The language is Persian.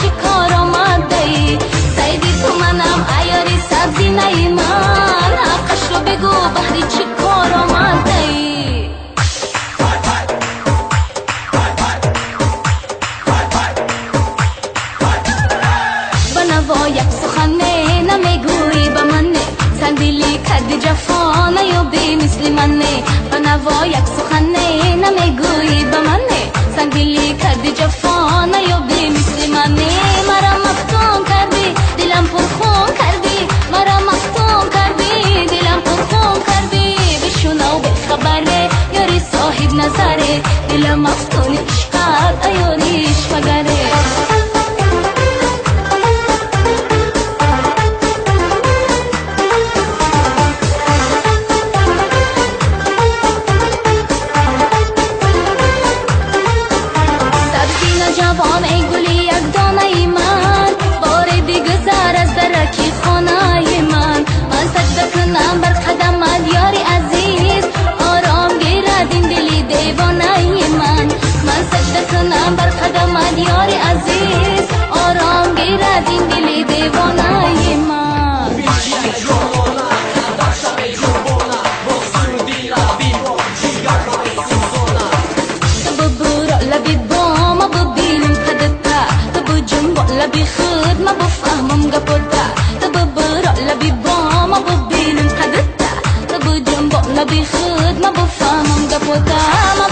چی کار آمده ای؟ سیدی تو منم عیاری سبزی نی من، حقش رو بگو بهری چی کار آمده ای؟ بنوا یک سخنه نمیگویی به منه، سندیلی کردی جفا نیابی مثل منه. بنوا یک سخنه نمیگویی به منه، سندیلی کردی جفا نیابی مثل منه. مرا مفتون کردی دلم پرخون کردی، مرا مفتون کردی دلم پرخون کردی. بشنو بخبره یاری صاحب نظره، دلم مفتون عشقت ایاریش مگره. جوان ای گلی یک دانه من، بار دیگه سر از درکی خانه من. من سجده کنم بر قدمت یاری عزیز، آرام گیرد این دلی دیوانه من. من سجده کنم بر قدمت یاری عزیز، آرام گیرد این دلی دیوانه من. لبی خود ما بفهمم گپوتا، تبا برا لبی با ما ببینم قدرتا. تبا جنبا لبی خود ما بفهمم گپوتا، ما